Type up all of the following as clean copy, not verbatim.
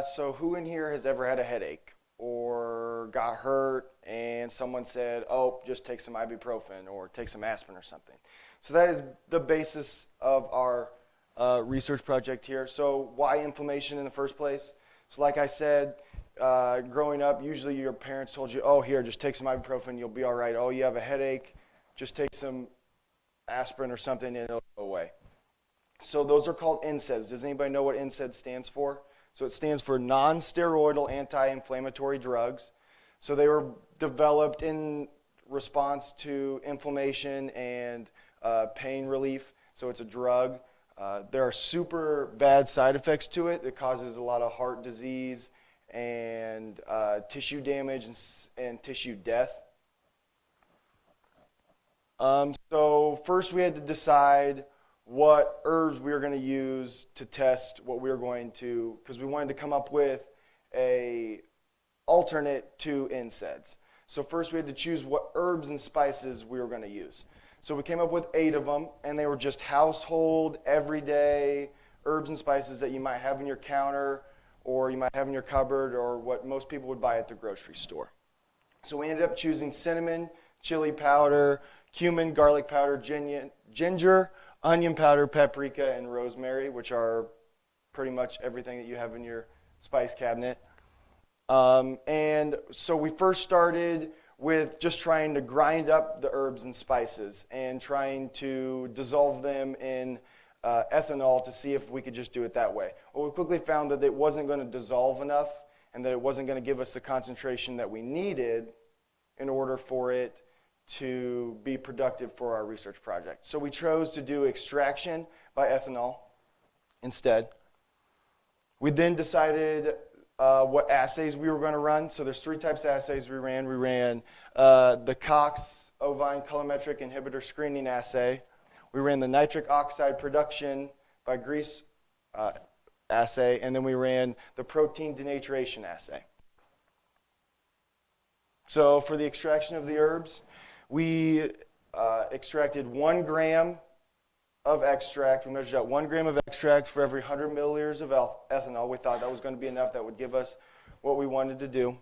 So who in here has ever had a headache or got hurt and someone said, oh, just take some ibuprofen or take some aspirin or something? So that is the basis of our research project here. So why inflammation in the first place? So like I said, growing up, usually your parents told you, oh, here, just take some ibuprofen, you'll be all right. Oh, you have a headache, just take some aspirin or something and it'll go away. So those are called NSAIDs. Does anybody know what NSAID stands for? So it stands for Nonsteroidal Anti-Inflammatory Drugs. So they were developed in response to inflammation and pain relief. So it's a drug. There are super bad side effects to it. It causes a lot of heart disease and tissue damage and tissue death. So first we had to decide what herbs we were going to use to test what we were going to, because we wanted to come up with a alternate to NSAIDs. So first we had to choose what herbs and spices we were going to use. So we came up with 8 of them, and they were just household, everyday herbs and spices that you might have in your counter, or you might have in your cupboard, or what most people would buy at the grocery store. So we ended up choosing cinnamon, chili powder, cumin, garlic powder, ginger, onion powder, paprika, and rosemary, which are pretty much everything that you have in your spice cabinet. And so we first started with just trying to grind up the herbs and spices and trying to dissolve them in ethanol to see if we could just do it that way. Well, we quickly found that it wasn't going to dissolve enough and that it wasn't going to give us the concentration that we needed in order for it to be productive for our research project. So we chose to do extraction by ethanol instead. We then decided what assays we were going to run. So there's 3 types of assays we ran. We ran the Cox ovine colorimetric inhibitor screening assay. We ran the nitric oxide production by Griess assay, and then we ran the protein denaturation assay. So for the extraction of the herbs, we extracted 1 gram of extract. We measured out 1 gram of extract for every 100 milliliters of ethanol. We thought that was going to be enough. That would give us what we wanted to do.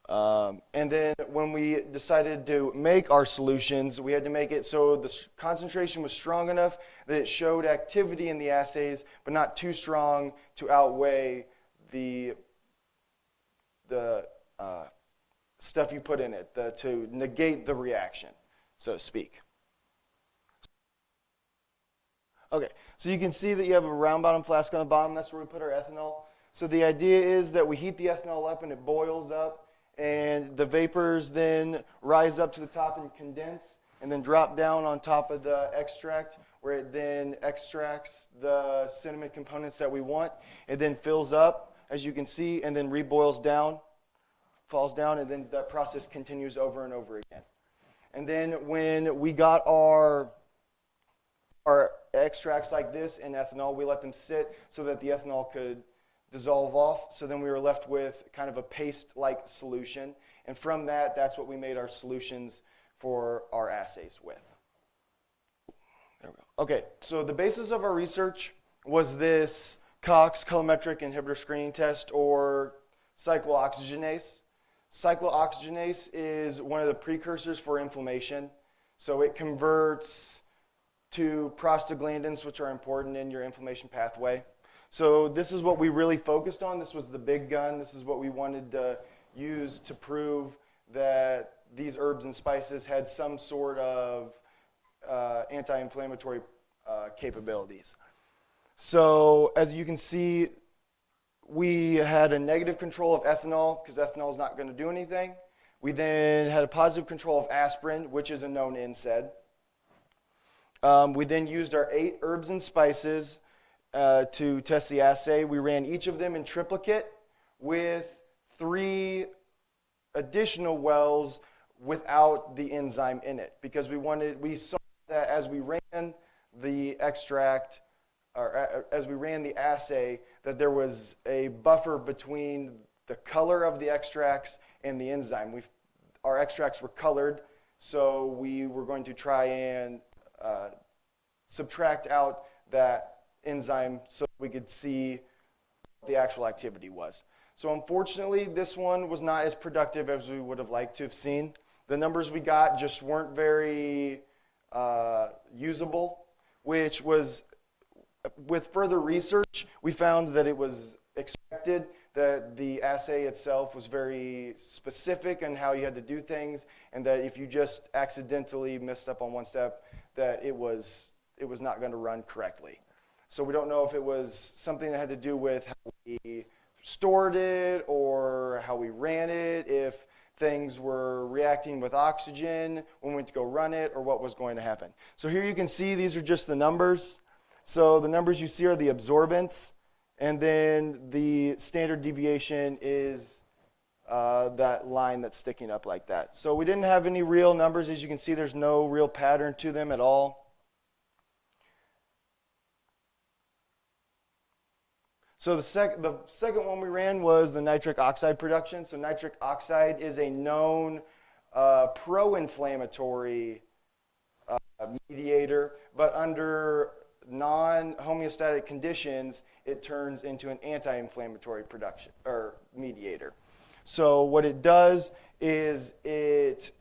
And then when we decided to make our solutions, we had to make it so the concentration was strong enough that it showed activity in the assays, but not too strong to outweigh the stuff you put in it, to negate the reaction, so to speak. Okay, so you can see that you have a round bottom flask on the bottom. That's where we put our ethanol. So the idea is that we heat the ethanol up and it boils up, and the vapors then rise up to the top and condense, and then drop down on top of the extract, where it then extracts the cinnamon components that we want. It then fills up, as you can see, and then reboils down, falls down, and then that process continues over and over again. And then when we got our extracts like this in ethanol, we let them sit so that the ethanol could dissolve off. So then we were left with kind of a paste-like solution. And from that, that's what we made our solutions for our assays with. There we go. Okay, so the basis of our research was this Cox colorimetric inhibitor screening test, or Cyclooxygenase. Cyclooxygenase is one of the precursors for inflammation. So it converts to prostaglandins, which are important in your inflammation pathway. So this is what we really focused on. This was the big gun. This is what we wanted to use to prove that these herbs and spices had some sort of anti-inflammatory capabilities. So as you can see, we had a negative control of ethanol because ethanol is not going to do anything. We then had a positive control of aspirin, which is a known NSAID. We then used our 8 herbs and spices to test the assay. We ran each of them in triplicate with 3 additional wells without the enzyme in it, because we saw that as we ran the extract, or as we ran the assay, that there was a buffer between the color of the extracts and the enzyme. Our extracts were colored, so we were going to try and subtract out that enzyme so we could see the actual activity was. So unfortunately, this one was not as productive as we would have liked to have seen. The numbers we got just weren't very usable, which was, with further research, we found that it was expected that the assay itself was very specific in how you had to do things, and that if you just accidentally messed up on one step, that it was not going to run correctly. So we don't know if it was something that had to do with how we stored it or how we ran it, if things were reacting with oxygen when we went to go run it, or what was going to happen. So here you can see these are just the numbers. So the numbers you see are the absorbance, and then the standard deviation is that line that's sticking up like that. So we didn't have any real numbers. As you can see, there's no real pattern to them at all. So the second one we ran was the nitric oxide production. So nitric oxide is a known pro-inflammatory mediator, but under non-homeostatic conditions, it turns into an anti-inflammatory production or mediator. So what it does is it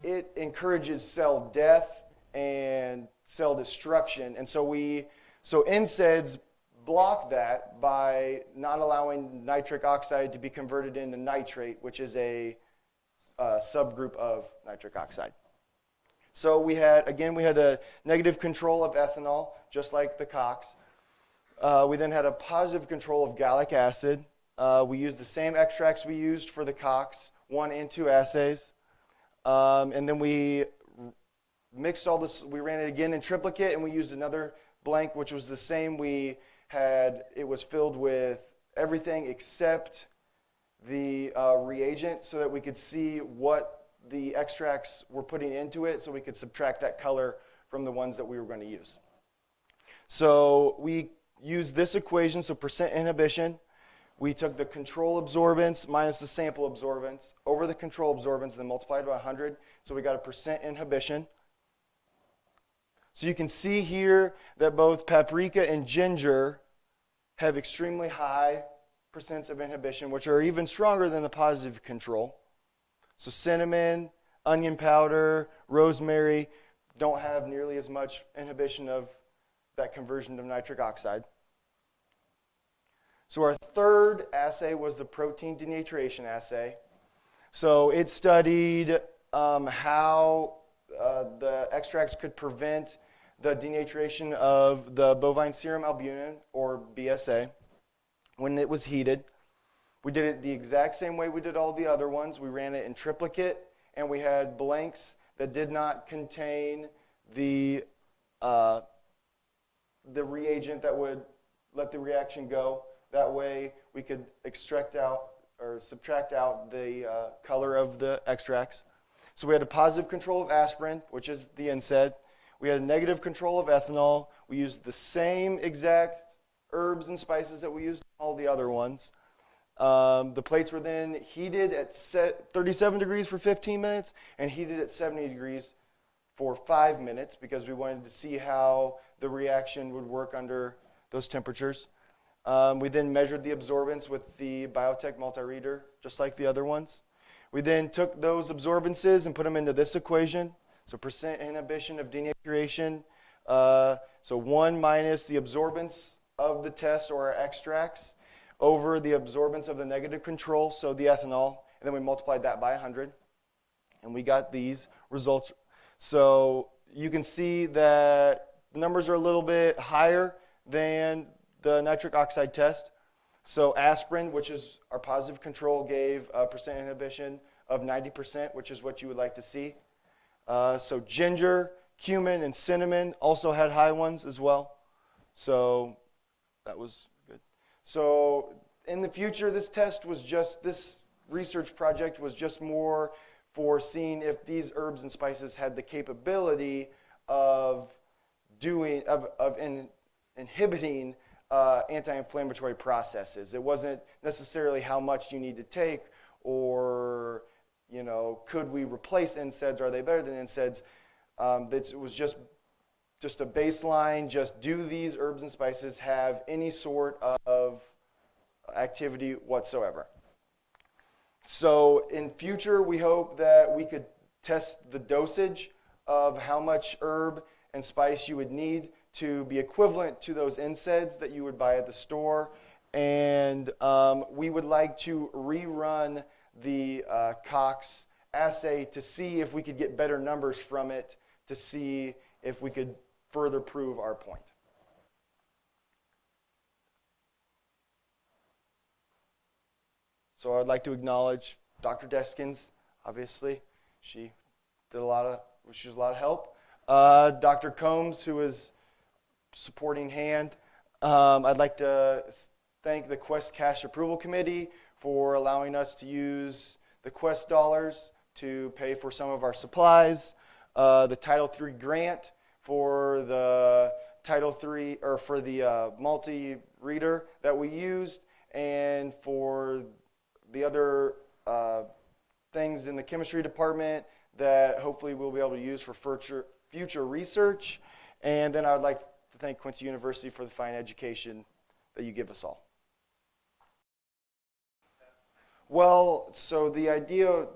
encourages cell death and cell destruction, and so NSAIDs block that by not allowing nitric oxide to be converted into nitrate, which is a subgroup of nitric oxide. So we had a negative control of ethanol, just like the COX. We then had a positive control of gallic acid. We used the same extracts we used for the COX 1 and 2 assays. And then we mixed all this, we ran it again in triplicate, and we used another blank, which was the same. It was filled with everything except the reagent, so that we could see what the extracts were putting into it, so we could subtract that color from the ones that we were going to use. So we used this equation, so percent inhibition. We took the control absorbance minus the sample absorbance over the control absorbance, and then multiplied by 100, so we got a percent inhibition. So you can see here that both paprika and ginger have extremely high percents of inhibition, which are even stronger than the positive control. So cinnamon, onion powder, rosemary don't have nearly as much inhibition of that conversion of nitric oxide. So our third assay was the protein denaturation assay. So it studied how the extracts could prevent the denaturation of the bovine serum albumin, or BSA, when it was heated. We did it the exact same way we did all the other ones. We ran it in triplicate, and we had blanks that did not contain the reagent that would let the reaction go. That way we could extract out or subtract out the color of the extracts. So we had a positive control of aspirin, which is the NSAID. We had a negative control of ethanol. We used the same exact herbs and spices that we used in all the other ones. The plates were then heated at 37 degrees for 15 minutes and heated at 70 degrees for 5 minutes, because we wanted to see how the reaction would work under those temperatures. We then measured the absorbance with the Biotech multi-reader, just like the other ones. We then took those absorbances and put them into this equation. So percent inhibition of denaturation. So 1 minus the absorbance of the test or our extracts over the absorbance of the negative control, so the ethanol, and then we multiplied that by 100, and we got these results. So you can see that the numbers are a little bit higher than the nitric oxide test. So aspirin, which is our positive control, gave a percent inhibition of 90%, which is what you would like to see. So ginger, cumin, and cinnamon also had high ones as well. So that was good. So in the future, this research project was just more for seeing if these herbs and spices had the capability of inhibiting anti-inflammatory processes. It wasn't necessarily how much you need to take, or could we replace NSAIDs? Are they better than NSAIDs? It was just a baseline. Just do these herbs and spices have any sort of activity whatsoever. So in future, we hope that we could test the dosage of how much herb and spice you would need to be equivalent to those NSAIDs that you would buy at the store. And we would like to rerun the Cox assay to see if we could get better numbers from it, to see if we could further prove our point. So I'd like to acknowledge Dr. Deskins, obviously. She was a lot of help. Dr. Combs, who is supporting hand. I'd like to thank the Quest Cash Approval Committee for allowing us to use the Quest dollars to pay for some of our supplies. The Title III grant for the Title III, or for the multi-reader that we used, and for the other things in the chemistry department that hopefully we'll be able to use for future research. And then I would like to thank Quincy University for the fine education that you give us all. Well, so the idea,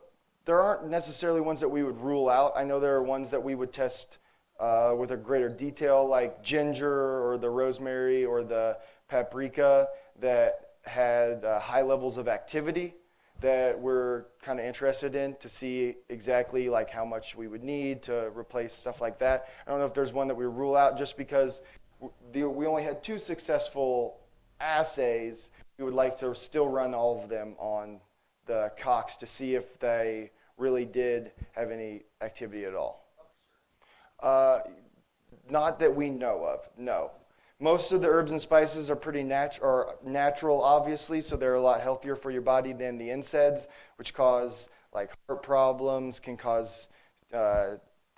there aren't necessarily ones that we would rule out. I know there are ones that we would test with a greater detail, like ginger or the rosemary or the paprika, that had high levels of activity that we're kind of interested in to see exactly like how much we would need to replace stuff like that. I don't know if there's one that we rule out just because we only had 2 successful assays. We would like to still run all of them on the Cox to see if they really did have any activity at all. Not that we know of, no. Most of the herbs and spices are pretty natural, obviously, so they're a lot healthier for your body than the NSAIDs, which cause like heart problems, can cause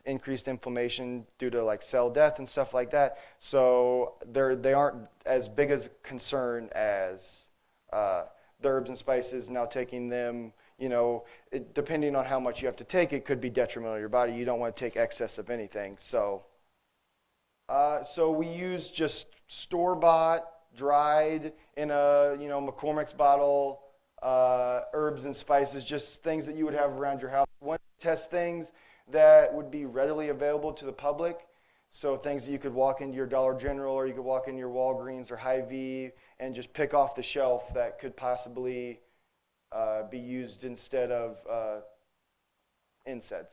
increased inflammation due to like cell death and stuff like that. So they aren't as big as a concern as the herbs and spices. Now taking them, depending on how much you have to take, it could be detrimental to your body. You don't want to take excess of anything. So we use just store-bought, dried in a McCormick's bottle herbs and spices, just things that you would have around your house. We want to test things that would be readily available to the public. So things that you could walk into your Dollar General, or you could walk into your Walgreens or Hy-Vee and just pick off the shelf that could possibly be used instead of NSAIDs.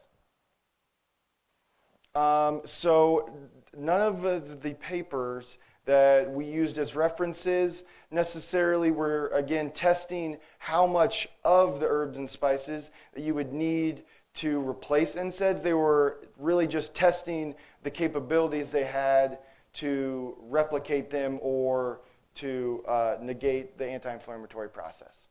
So none of the papers that we used as references necessarily were, again, testing how much of the herbs and spices that you would need to replace NSAIDs. They were really just testing the capabilities they had to replicate them or to negate the anti-inflammatory process.